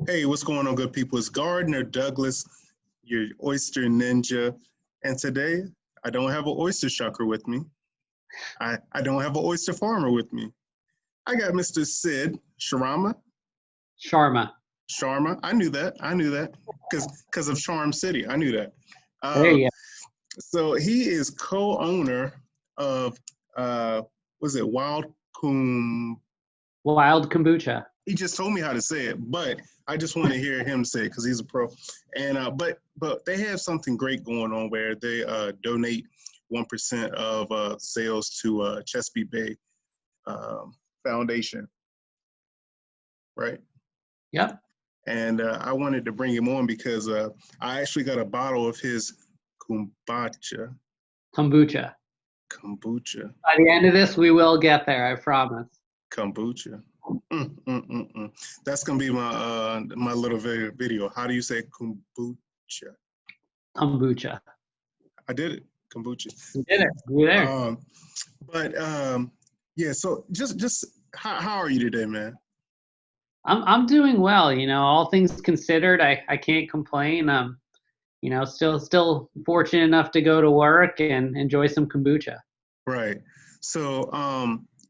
Hey, what's going on, good people? It's Gardner Douglas, your Oyster Ninja. And today, I don't have an oyster shucker with me. I don't have an oyster farmer with me. I got Mr. Sid Sharma. Sharma. Sharma. I knew that. Because of Charm City. I knew that. There you go. So he is co-owner of, was it Wild Kombucha. He just told me how to say it, but I just want to hear him say it because he's a pro. And but they have something great going on where they donate 1% of sales to Chesapeake Bay Foundation, right? Yep. And I wanted to bring him on because I actually got a bottle of his kombucha. Kombucha. Kombucha. By the end of this, we will get there. I promise. Kombucha. That's gonna be my little video. How do you say kombucha? Kombucha. I did it. Kombucha. You did it. You're there. Yeah. So just how are you today, man? I'm doing well. You know, all things considered, I can't complain. You know, still fortunate enough to go to work and enjoy some kombucha. Right. So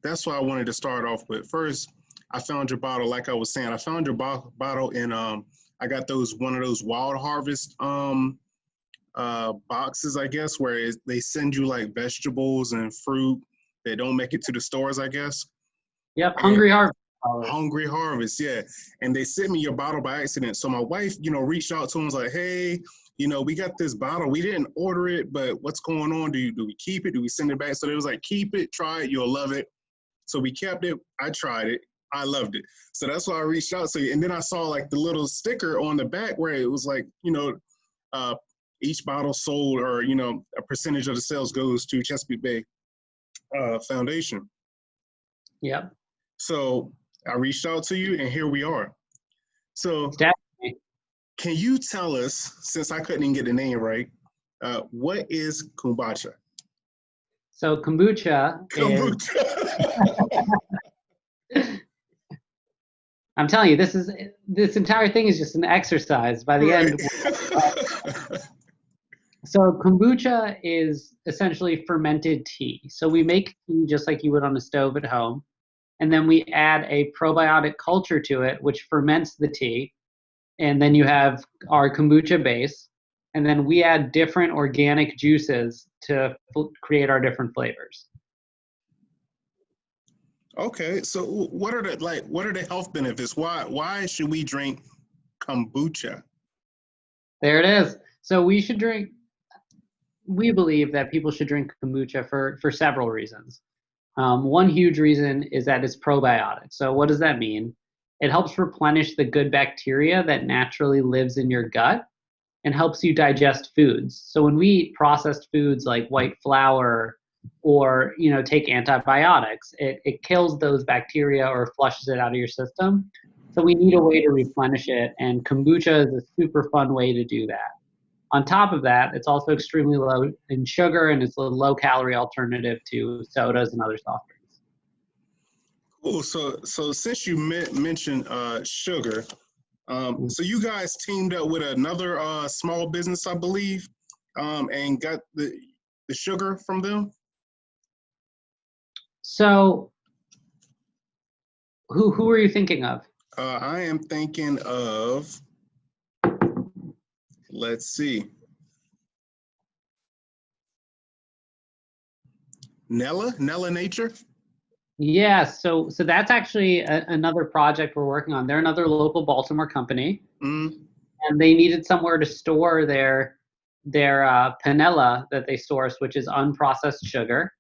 that's what I wanted to start off with. First, I found your bottle. Like I was saying, I found your bottle in I got one of those Wild Harvest boxes, I guess, where they send you like vegetables and fruit that don't make it to the stores, I guess. Yep, Hungry Harvest. Hungry Harvest, yeah. And they sent me your bottle by accident. So my wife, reached out to him, was like, hey, we got this bottle. We didn't order it, but what's going on? Do we keep it? Do we send it back? So they was like, keep it, try it, you'll love it. So we kept it. I tried it. I loved it. So that's why I reached out to you. And then I saw like the little sticker on the back where it was like, each bottle sold or, a percentage of the sales goes to Chesapeake Bay Foundation. Yep. So I reached out to you and here we are. So Definitely. Can you tell us, since I couldn't even get the name right, what is kombucha? So kombucha. I'm telling you, this entire thing is just an exercise by the end. So kombucha is essentially fermented tea. So we make tea just like you would on a stove at home. And then we add a probiotic culture to it, which ferments the tea. And then you have our kombucha base. And then we add different organic juices to create our different flavors. Okay, so what are the health benefits? Why should we drink kombucha? There it is. So we believe that people should drink kombucha for several reasons. One huge reason is that it's probiotic. So what does that mean? It helps replenish the good bacteria that naturally lives in your gut and helps you digest foods. So when we eat processed foods like white flour or take antibiotics, it kills those bacteria or flushes it out of your system. So we need a way to replenish it, and kombucha is a super fun way to do that. On top of that, it's also extremely low in sugar, and it's a low-calorie alternative to sodas and other soft drinks. Cool. So since you mentioned sugar, so you guys teamed up with another small business, I believe, and got the sugar from them? So who are you thinking of? I am thinking of, let's see, Nella Nature? Yeah, so that's actually another project we're working on. They're another local Baltimore company, and they needed somewhere to store their panela that they source, which is unprocessed sugar.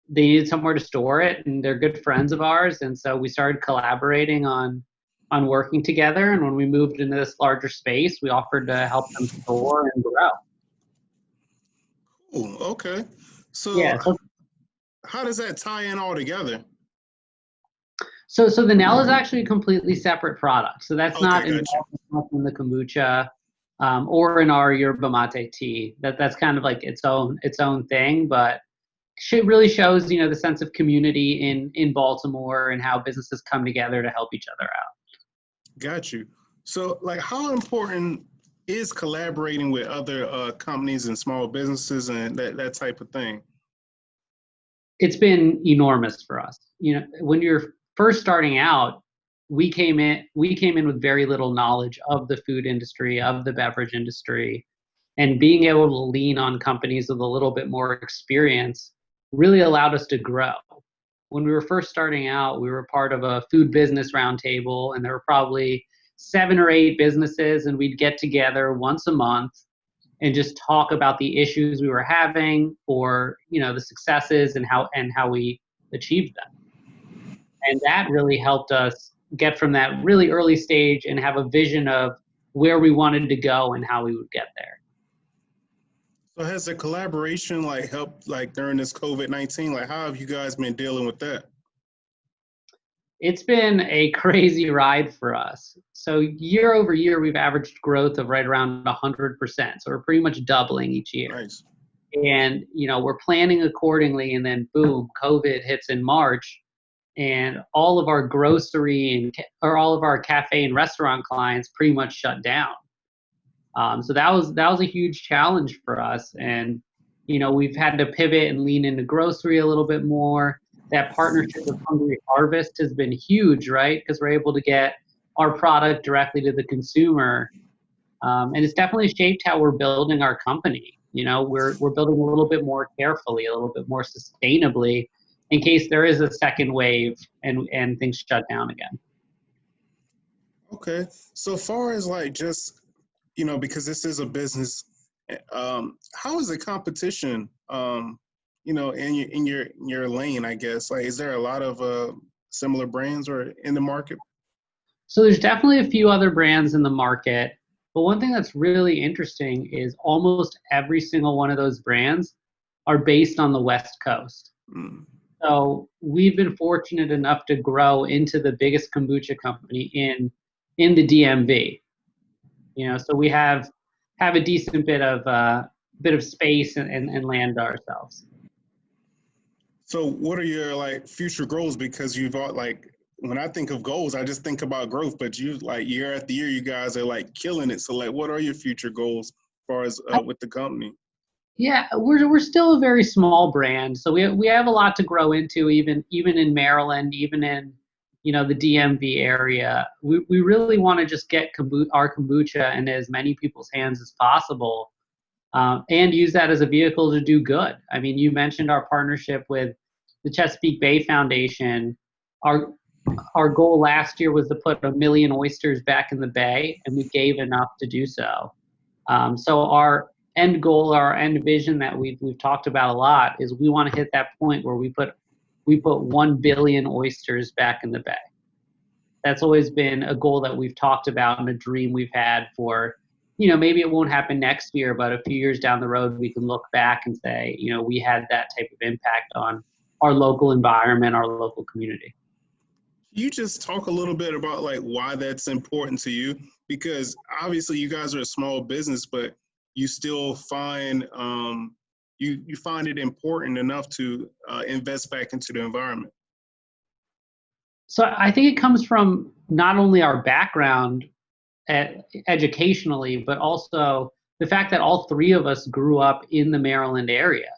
They needed somewhere to store it, and they're good friends of ours, and so we started collaborating on working together. And when we moved into this larger space, we offered to help them store and grow. Cool. Okay. So, yeah, how does that tie in all together? So the Nell is actually a completely separate product. So that's not involved in the kombucha or in our Yerba Mate tea. That's kind of like its own thing, but it really shows the sense of community in Baltimore and how businesses come together to help each other out. Got you. So, like, how important is collaborating with other companies and small businesses and that type of thing? It's been enormous for us. When you're first starting out, we came in with very little knowledge of the food industry, of the beverage industry, and being able to lean on companies with a little bit more experience really allowed us to grow. When we were first starting out, we were part of a food business roundtable, and there were probably 7 or 8 businesses, and we'd get together once a month and just talk about the issues we were having, or the successes and how we achieved them. And that really helped us get from that really early stage and have a vision of where we wanted to go and how we would get there. So, has the collaboration like helped like during this COVID-19? Like, how have you guys been dealing with that? It's been a crazy ride for us. So year over year, we've averaged growth of right around 100%. So we're pretty much doubling each year. Nice. And we're planning accordingly, and then boom, COVID hits in March, and all of our grocery or all of our cafe and restaurant clients pretty much shut down. So that was a huge challenge for us, and we've had to pivot and lean into grocery a little bit more. That partnership with Hungry Harvest has been huge, right? Because we're able to get our product directly to the consumer, and it's definitely shaped how we're building our company. We're building a little bit more carefully, a little bit more sustainably, in case there is a second wave and things shut down again. Okay. So far as like just because this is a business, how is the competition? In your lane, I guess. Like, is there a lot of similar brands or in the market? So there's definitely a few other brands in the market, but one thing that's really interesting is almost every single one of those brands are based on the West Coast. Mm. So we've been fortunate enough to grow into the biggest kombucha company in the DMV. So we have a decent bit of space and land ourselves. So, what are your like future goals? Because you've got like when I think of goals, I just think about growth. But you like year after year, you guys are like killing it. So, like, what are your future goals as far as with the company? Yeah, we're still a very small brand, so we have a lot to grow into, even in Maryland, even in the DMV area. We really want to just get our kombucha in as many people's hands as possible, and use that as a vehicle to do good. I mean, you mentioned our partnership with the Chesapeake Bay Foundation. Our goal last year was to put 1 million oysters back in the bay, and we gave enough to do so. So our end goal, our end vision that we've talked about a lot, is we want to hit that point where we put 1 billion oysters back in the bay. That's always been a goal that we've talked about and a dream we've had for, maybe it won't happen next year, but a few years down the road, we can look back and say, we had that type of impact on our local environment, our local community. You just talk a little bit about like why that's important to you, because obviously you guys are a small business, but you still find you find it important enough to invest back into the environment. So I think it comes from not only our background educationally, but also the fact that all three of us grew up in the Maryland area.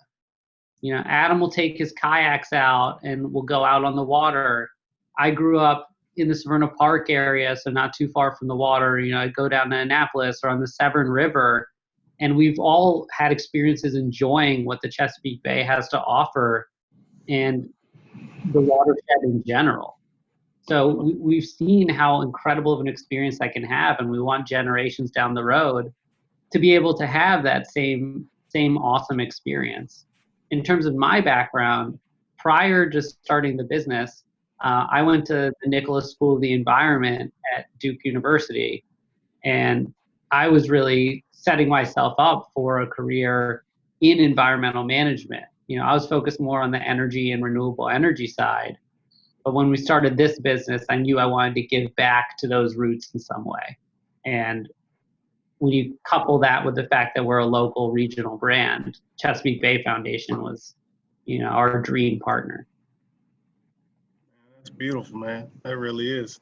Adam will take his kayaks out and we'll go out on the water. I grew up in the Severna Park area, so not too far from the water. I'd go down to Annapolis or on the Severn River, and we've all had experiences enjoying what the Chesapeake Bay has to offer and the watershed in general. So we've seen how incredible of an experience that can have, and we want generations down the road to be able to have that same awesome experience. In terms of my background, prior to starting the business, I went to the Nicholas School of the Environment at Duke University, and I was really setting myself up for a career in environmental management. I was focused more on the energy and renewable energy side. But when we started this business, I knew I wanted to give back to those roots in some way. And when you couple that with the fact that we're a local regional brand, Chesapeake Bay Foundation was, our dream partner. That's beautiful, man. That really is.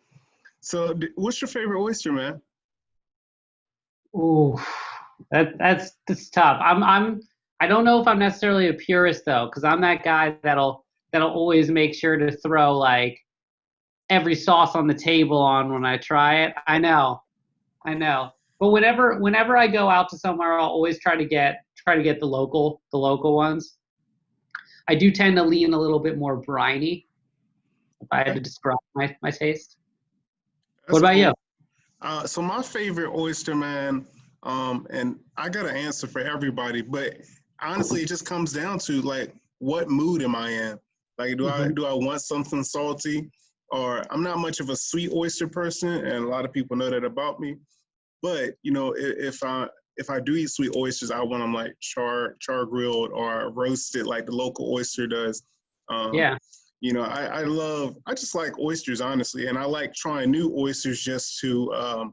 So, what's your favorite oyster, man? Ooh, that's tough. I don't know if I'm necessarily a purist though, because I'm that guy that'll always make sure to throw like every sauce on the table on when I try it. I know. But whenever I go out to somewhere, I'll always try to get the local ones. I do tend to lean a little bit more briny if I had Okay, to describe my taste. What that's about you? cool. So my favorite oyster, man, and I got an answer for everybody, but honestly, it just comes down to like, what mood am I in? Like, do I Hmm. do I want something salty, or I'm not much of a sweet oyster person, and a lot of people know that about me. But if I do eat sweet oysters, I want them like char grilled or roasted, like the local oyster does. Um, Yeah. I just like oysters honestly, and I like trying new oysters just to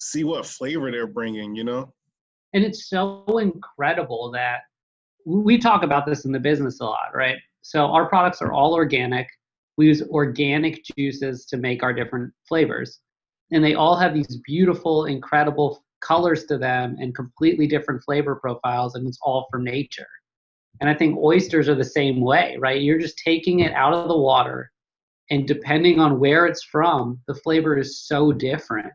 see what flavor they're bringing. And it's so incredible that we talk about this in the business a lot, right? So our products are all organic. We use organic juices to make our different flavors. And they all have these beautiful, incredible colors to them and completely different flavor profiles, and it's all from nature. And I think oysters are the same way, right? You're just taking it out of the water, and depending on where it's from, the flavor is so different.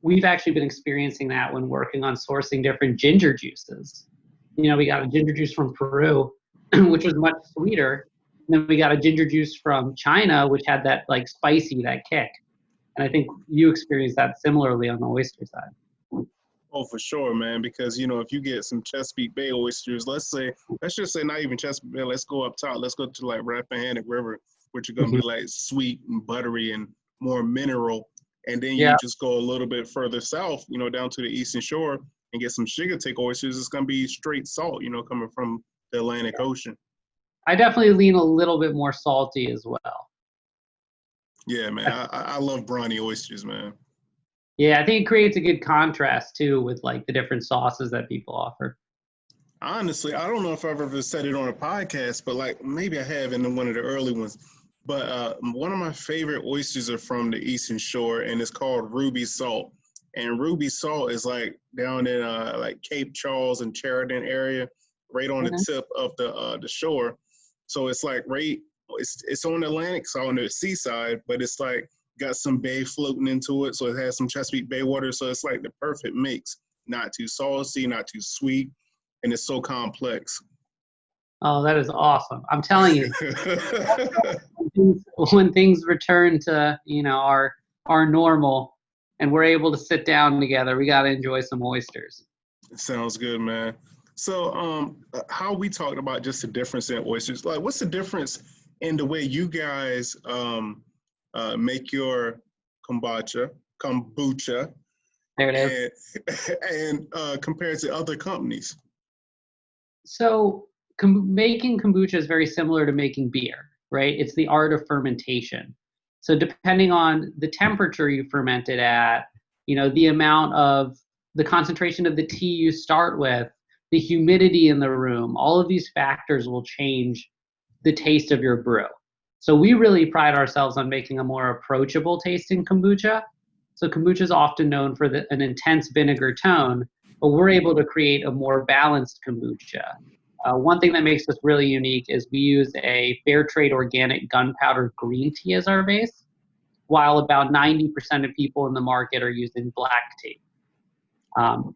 We've actually been experiencing that when working on sourcing different ginger juices. We got a ginger juice from Peru, which was much sweeter. And then we got a ginger juice from China, which had that like spicy, that kick. And I think you experienced that similarly on the oyster side. Oh, for sure, man. Because if you get some Chesapeake Bay oysters, let's just say not even Chesapeake Bay. Let's go up top. Let's go to like Rappahannock River, which are gonna Mhm. be like sweet and buttery and more mineral. And then you Yeah, just go a little bit further south, down to the eastern shore and get some sugar take oysters. It's gonna be straight salt, coming from the Atlantic Ocean. I definitely lean a little bit more salty as well. Yeah, man. I love briny oysters, man. Yeah, I think it creates a good contrast too with like the different sauces that people offer. Honestly, I don't know if I've ever said it on a podcast, but like maybe I have in one of the early ones. But one of my favorite oysters are from the Eastern Shore, and it's called Ruby Salt. And Ruby Salt is like down in like Cape Charles and Sheridan area, right on the Mhm. tip of the shore. So it's like it's on the Atlantic, so on the seaside, but it's like got some bay floating into it, so it has some Chesapeake Bay water. So it's like the perfect mix, not too salty, not too sweet, and it's so complex. Oh, that is awesome. I'm telling you, when things return to our normal, and we're able to sit down together, we got to enjoy some oysters. Sounds good, man. So, how we talked about just the difference in oysters. Like, what's the difference in the way you guys make your kombucha, There it is. and compared to other companies? So making kombucha is very similar to making beer, right? It's the art of fermentation. So depending on the temperature you ferment it at, the amount of the concentration of the tea you start with, the humidity in the room, all of these factors will change the taste of your brew. So we really pride ourselves on making a more approachable tasting kombucha. So kombucha is often known for an intense vinegar tone, but we're able to create a more balanced kombucha. One thing that makes us really unique is we use a fair trade organic gunpowder green tea as our base, while about 90% of people in the market are using black tea.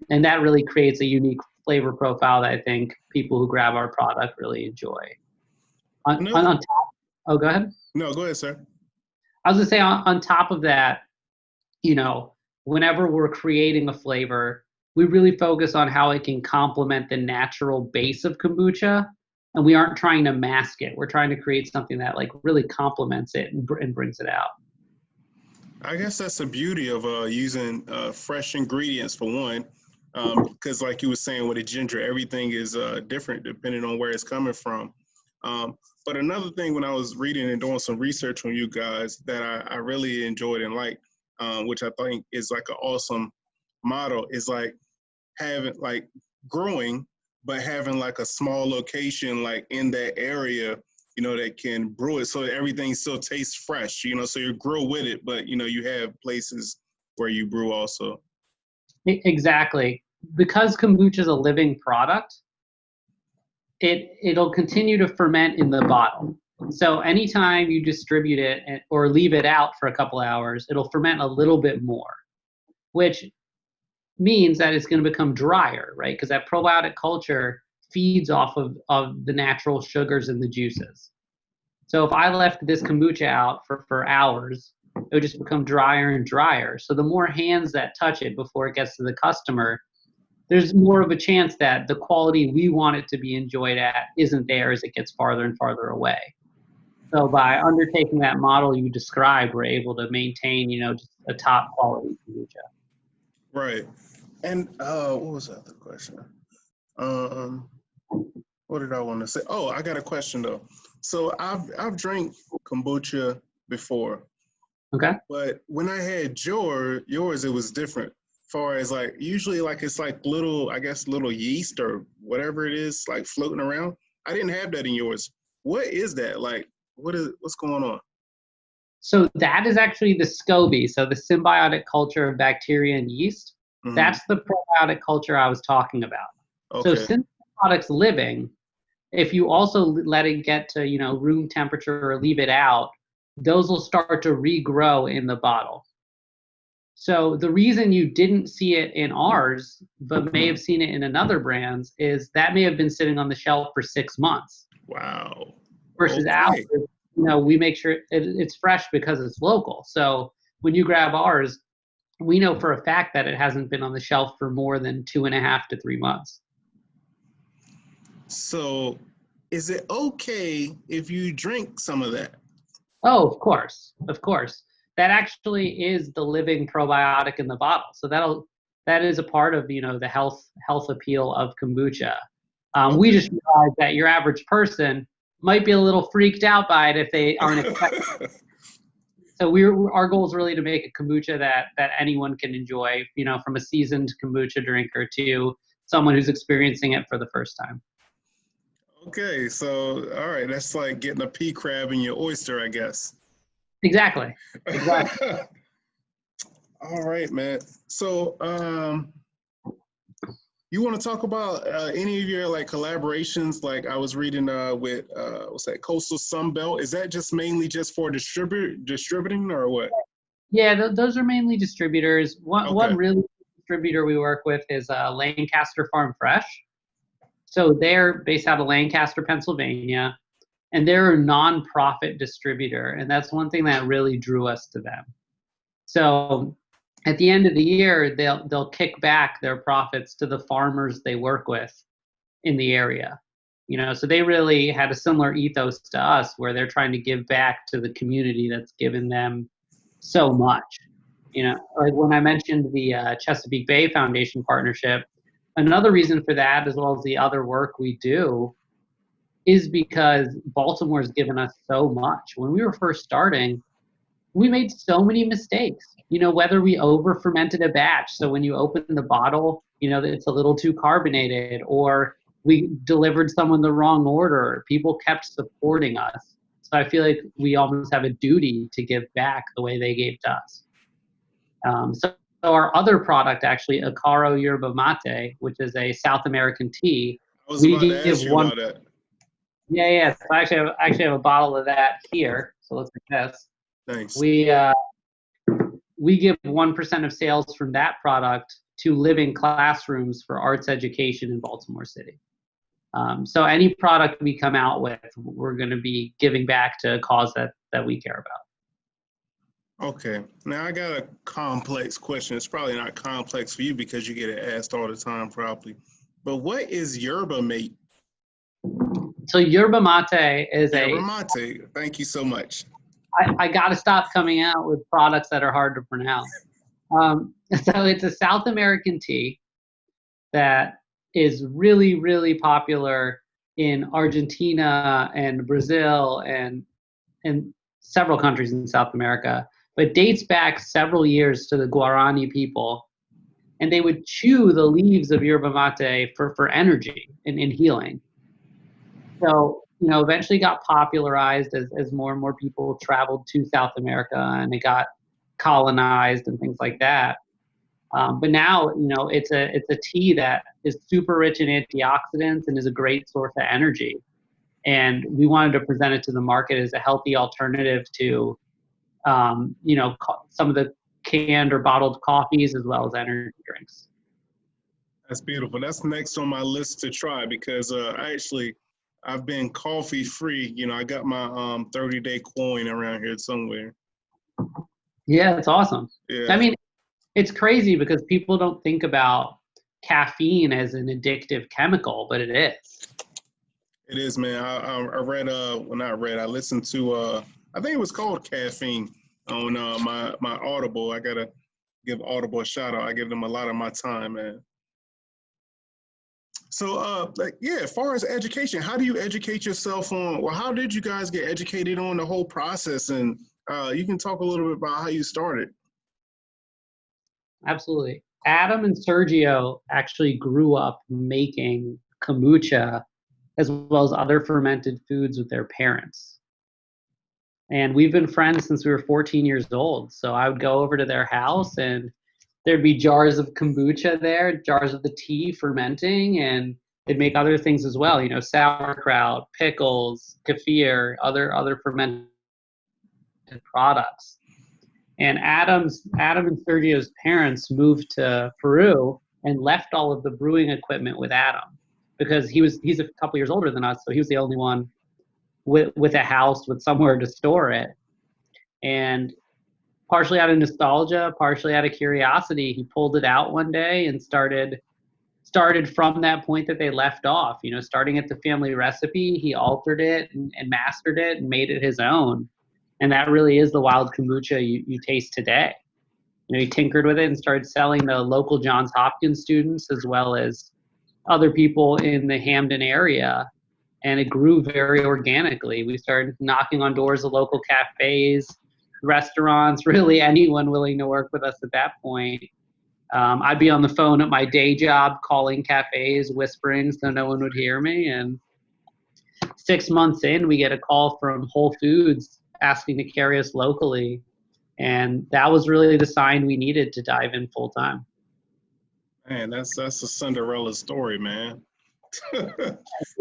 And that really creates a unique flavor profile that I think people who grab our product really enjoy. On Another, top, oh, go ahead. no, go ahead, sir. I was gonna say on top of that, you know, whenever we're creating a flavor, we really focus on how it can complement the natural base of kombucha, and we aren't trying to mask it. We're trying to create something that like really complements it and brings it out. I guess that's the beauty of using fresh ingredients for one, because like you were saying with the ginger, everything is different depending on where it's coming from. But another thing, when I was reading and doing some research on you guys, that I really enjoyed and liked, which I think is like an awesome model, is like having like growing, but having like a small location like in that area that can brew it so everything still tastes fresh, so you grow with it, but, you have places where you brew also. Exactly. Because kombucha is a living product, it'll continue to ferment in the bottle. So anytime you distribute it or leave it out for a couple hours, it'll ferment a little bit more, which means that it's going to become drier, right? Because that probiotic culture feeds off of the natural sugars in the juices. So if I left this kombucha out for hours, it would just become drier and drier. So the more hands that touch it before it gets to the customer, there's more of a chance that the quality we want it to be enjoyed at isn't there as it gets farther and farther away. So by undertaking that model you described, we're able to maintain, just a top quality kombucha. Right. And what was the other question? What did I want to say? Oh, I got a question though. So I've drank kombucha before. Okay. But when I had yours, it was different. Far as like usually it's like little yeast or whatever it is like floating around. I didn't have that in yours. What is that? Like what's going on? So that is actually the Scoby, so the symbiotic culture of bacteria and yeast. Mm-hmm. That's the probiotic culture I was talking about. Okay. So since the product's living, if you also let it get to room temperature or leave it out, those will start to regrow in the bottle. So the reason you didn't see it in ours, but may have seen it in another brand's, is that may have been sitting on the shelf for 6 months. Wow. Versus ours, we make sure it's fresh because it's local. So when you grab ours, we know for a fact that it hasn't been on the shelf for more than 2.5 to 3 months. So is it okay if you drink some of that? Oh, of course. Of course. That actually is the living probiotic in the bottle. So that is a part of, the health appeal of kombucha. Okay. We just realized that your average person might be a little freaked out by it if they aren't expecting. So our goal is really to make a kombucha that anyone can enjoy, from a seasoned kombucha drinker to someone who's experiencing it for the first time. Okay, so all right, that's like getting a pea crab in your oyster, I guess. Exactly. All right, man. So you want to talk about any of your collaborations? Like I was reading with what's that, Coastal Sunbelt. Is that just mainly just for distributing or what? Yeah, those are mainly distributors. One really distributor we work with is Lancaster Farm Fresh. So they're based out of Lancaster, Pennsylvania, and they're a nonprofit distributor, and that's one thing that really drew us to them. So at the end of the year, they'll kick back their profits to the farmers they work with in the area. So they really had a similar ethos to us, where they're trying to give back to the community that's given them so much. Like when I mentioned the Chesapeake Bay Foundation partnership, another reason for that, as well as the other work we do, is because Baltimore's given us so much. When we were first starting, we made so many mistakes. Whether we over fermented a batch, so when you open the bottle, it's a little too carbonated, or we delivered someone the wrong order. People kept supporting us. So I feel like we almost have a duty to give back the way they gave to us. So our other product, actually, Acaro Yerba Mate, which is a South American tea. I was about to ask you about that. Yeah. So I actually have a bottle of that here. So let's make this. Thanks. We give 1% of sales from that product to living classrooms for arts education in Baltimore City. So any product we come out with, we're going to be giving back to a cause that we care about. Okay. Now I got a complex question. It's probably not complex for you because you get it asked all the time, probably. But what is Yerba Mate? So Yerba Mate is Yerba Mate. Thank you so much. I got to stop coming out with products that are hard to pronounce. So it's a South American tea that is really, really popular in Argentina and Brazil and several countries in South America, but dates back several years to the Guarani people. And they would chew the leaves of yerba mate for energy and healing. So eventually got popularized as more and more people traveled to South America and it got colonized and things like that. But now, it's a tea that is super rich in antioxidants and is a great source of energy. And we wanted to present it to the market as a healthy alternative to, some of the canned or bottled coffees as well as energy drinks. That's beautiful. That's next on my list to try because I've been coffee free. I got my 30-day coin around here somewhere. Yeah, it's awesome. Yeah. I mean, it's crazy because people don't think about caffeine as an addictive chemical, but it is. It is, man. I read, well, not read, I listened to, I think it was called Caffeine on my Audible. I got to give Audible a shout out. I give them a lot of my time, man. So, as far as education, how do you educate yourself on, well, how did you guys get educated on the whole process? And you can talk a little bit about how you started. Absolutely. Adam and Sergio actually grew up making kombucha as well as other fermented foods with their parents. And we've been friends since we were 14 years old. So I would go over to their house and there'd be jars of kombucha there, jars of the tea fermenting, and they'd make other things as well, sauerkraut, pickles, kefir, other fermented products. And Adam and Sergio's parents moved to Peru and left all of the brewing equipment with Adam because he's a couple years older than us, so he was the only one with a house with somewhere to store it. And partially out of nostalgia, partially out of curiosity, he pulled it out one day and started from that point that they left off. Starting at the family recipe, he altered it and mastered it and made it his own. And that really is the wild kombucha you taste today. He tinkered with it and started selling to local Johns Hopkins students as well as other people in the Hamden area. And it grew very organically. We started knocking on doors of local cafes, restaurants, really anyone willing to work with us at that point. I'd be on the phone at my day job calling cafes, whispering so no one would hear me. And 6 months in, we get a call from Whole Foods asking to carry us locally. And that was really the sign we needed to dive in full time. Man, that's a Cinderella story, man.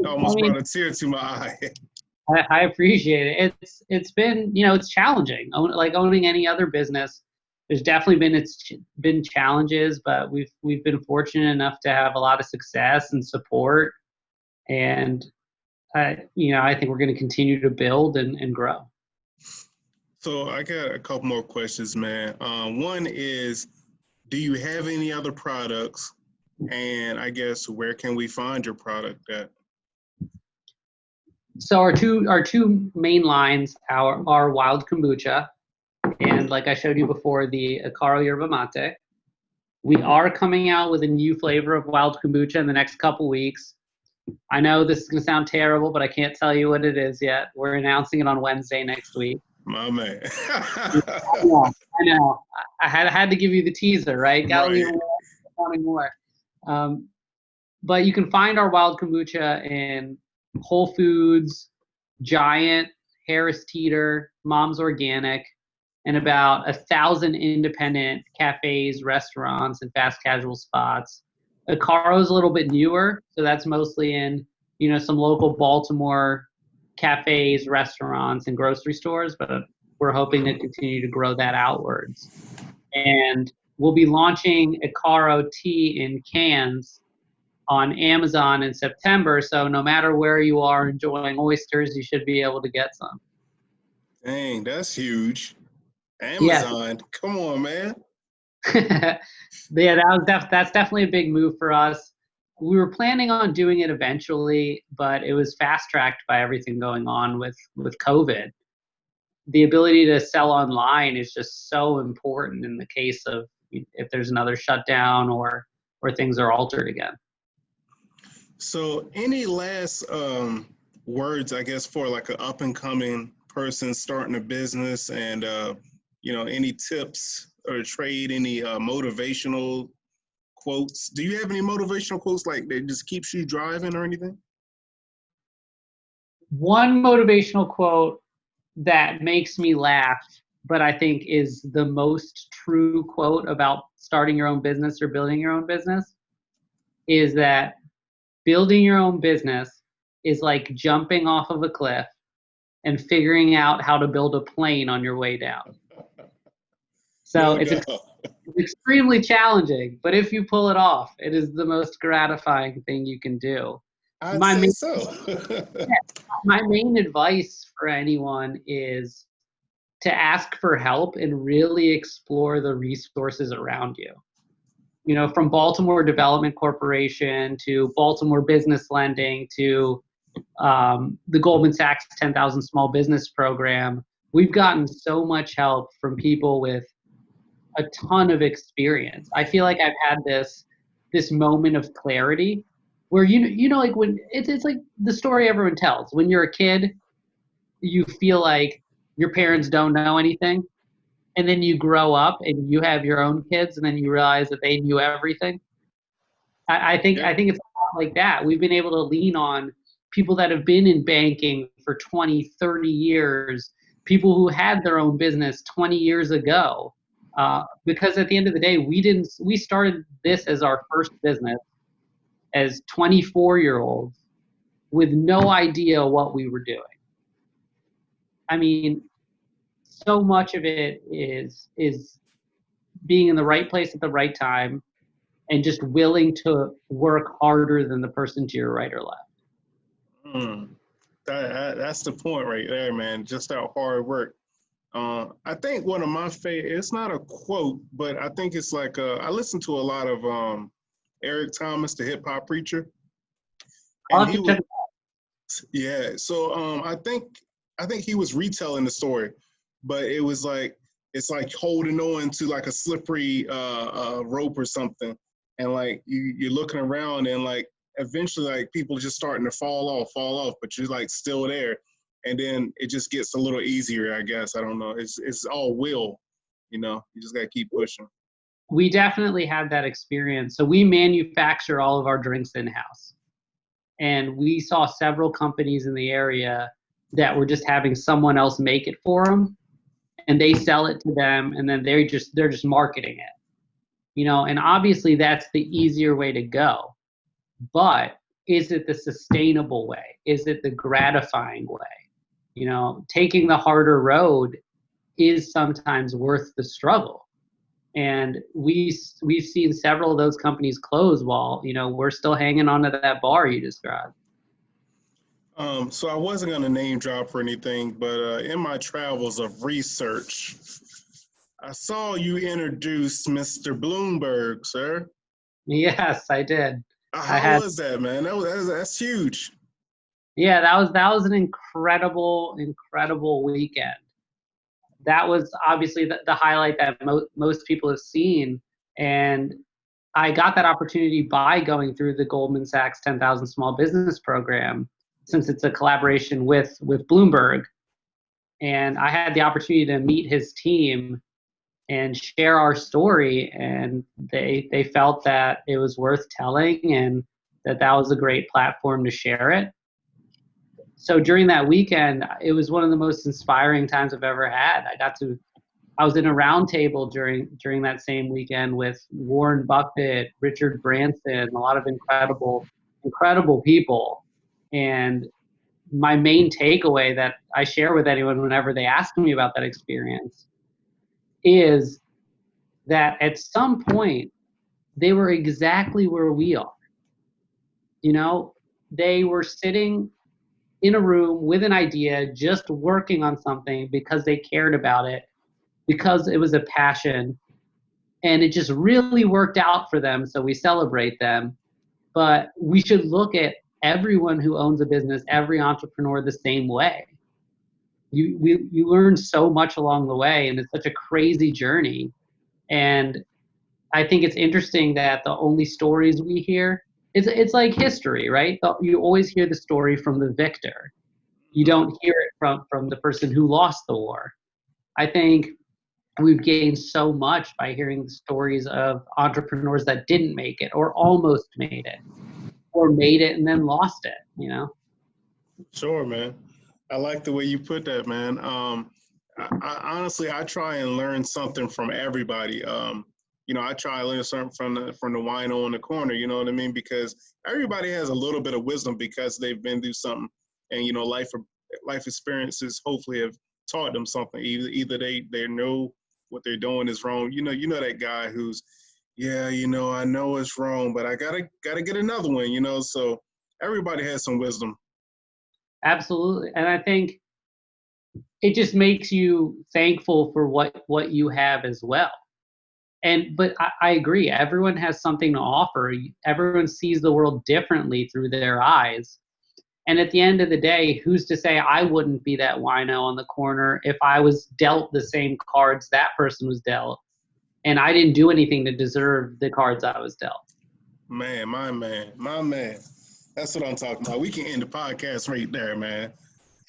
Almost brought a tear to my eye. I appreciate it. It's been, it's challenging. Like owning any other business, there's definitely been challenges, but we've been fortunate enough to have a lot of success and support. And I think we're going to continue to build and grow. So I got a couple more questions, man. One is, do you have any other products? And I guess where can we find your product at? So our two main lines are wild kombucha, and like I showed you before, the Acaro Yerba Mate. We are coming out with a new flavor of wild kombucha in the next couple weeks. I know this is going to sound terrible, but I can't tell you what it is yet. We're announcing it on Wednesday next week. My man. I know. I had to give you the teaser, right? Gotta leave wanting more. But you can find our wild kombucha in Whole Foods, Giant, Harris Teeter, Mom's Organic, and about 1,000 independent cafes, restaurants, and fast casual spots. Acaro's a little bit newer, so that's mostly in some local Baltimore cafes, restaurants, and grocery stores, but we're hoping to continue to grow that outwards. And we'll be launching Acaro tea in cans on Amazon in September, so no matter where you are enjoying oysters, you should be able to get some. Dang, that's huge. Amazon, yeah. Come on, man. Yeah, that's definitely a big move for us. We were planning on doing it eventually, but it was fast-tracked by everything going on with COVID. The ability to sell online is just so important in the case of if there's another shutdown or things are altered again. So any last words, I guess, for like an up-and-coming person starting a business and, any tips or trade, any motivational quotes? Do you have any motivational quotes like that just keeps you driving or anything? One motivational quote that makes me laugh, but I think is the most true quote about starting your own business or building your own business is that building your own business is like jumping off of a cliff and figuring out how to build a plane on your way down. So No doubt. it's extremely challenging, but if you pull it off, it is the most gratifying thing you can do. I'd My say main, so. my main advice for anyone is to ask for help and really explore the resources around you. You know, from Baltimore Development Corporation to Baltimore Business Lending to the Goldman Sachs 10,000 Small Business Program, we've gotten so much help from people with a ton of experience. I feel like I've had this moment of clarity where you know like when it's like the story everyone tells. When you're a kid, you feel like your parents don't know anything, and then you grow up and you have your own kids, and then you realize that they knew everything. Yeah. I think it's a lot like that. We've been able to lean on people that have been in banking for 20, 30 years, people who had their own business 20 years ago. Because at the end of the day, we started this as our first business as 24-year-olds with no idea what we were doing. I mean, so much of it is being in the right place at the right time and just willing to work harder than the person to your right or left. Mm. That's the point right there, man. Just that hard work. I think one of my favorite, it's not a quote, but I think it's like, I listen to a lot of Eric Thomas, the hip hop preacher. I'll And have he to was, check. yeah. So I think he was retelling the story, but it was like, it's like holding on to like a slippery rope or something. And like you're looking around and like eventually like people just starting to fall off, but you're like still there. And then it just gets a little easier, I guess. I don't know. It's all will, you know. You just gotta keep pushing. We definitely had that experience. So we manufacture all of our drinks in-house. And we saw several companies in the area that were just having someone else make it for them, and they sell it to them, and then they're just marketing it. You know, and obviously that's the easier way to go. But is it the sustainable way? Is it the gratifying way? You know, taking the harder road is sometimes worth the struggle. And we've seen several of those companies close while, you know, we're still hanging on to that bar you described. So I wasn't gonna name drop or anything, but in my travels of research, I saw you introduce Mr. Bloomberg, sir. Yes, I did. I How had, was that, man? That's huge. yeah, that was an incredible weekend. That was obviously the highlight that most people have seen. And I got that opportunity by going through the Goldman Sachs 10,000 Small Business Program, since it's a collaboration with Bloomberg. And I had the opportunity to meet his team and share our story. And they felt that it was worth telling and that was a great platform to share it. So during that weekend, it was one of the most inspiring times I've ever had. I was in a round table during that same weekend with Warren Buffett, Richard Branson, a lot of incredible people. And my main takeaway that I share with anyone whenever they ask me about that experience is that at some point they were exactly where we are. You know, they were sitting in a room with an idea, just working on something because they cared about it, because it was a passion, and it just really worked out for them. So we celebrate them. But we should look at everyone who owns a business, every entrepreneur, the same way. You learn so much along the way, and it's such a crazy journey. And I think it's interesting that the only stories we hear, it's like history, right? You always hear the story from the victor. You don't hear it from the person who lost the war. I think we've gained so much by hearing the stories of entrepreneurs that didn't make it or almost made it or made it and then lost it, you know? Sure, man. I like the way you put that, man. I honestly, I try and learn something from everybody. I try to learn something from the wino in the corner. You know what I mean? Because everybody has a little bit of wisdom because they've been through something, and life experiences hopefully have taught them something. Either they know what they're doing is wrong. You know that guy who's, yeah, I know it's wrong, but I gotta get another one. So everybody has some wisdom. Absolutely. And I think it just makes you thankful for what you have as well. But I agree. Everyone has something to offer. Everyone sees the world differently through their eyes. And at the end of the day, who's to say I wouldn't be that wino on the corner if I was dealt the same cards that person was dealt, and I didn't do anything to deserve the cards I was dealt. Man, my man, my man. That's what I'm talking about. We can end the podcast right there, man.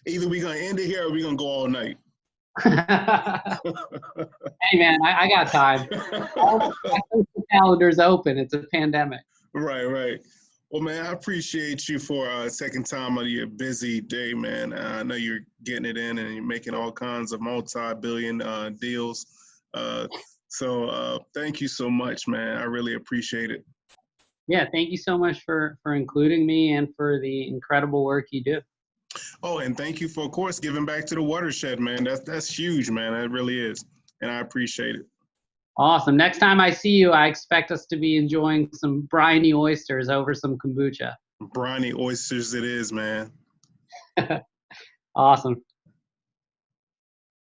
Either we're gonna end it here or we're gonna go all night. Hey man, I got time. All the calendar's open. It's a pandemic. Right, right. Well, man, I appreciate you for taking time out of your busy day, man. I know you're getting it in and you're making all kinds of multi-billion deals. So thank you so much, man. I really appreciate it. Yeah, thank you so much for including me and for the incredible work you do. Oh, and thank you for, of course, giving back to the watershed, man. That's huge, man. That really is, and I appreciate it. Awesome. Next time I see you, I expect us to be enjoying some briny oysters over some kombucha. Briny oysters, it is, man. Awesome.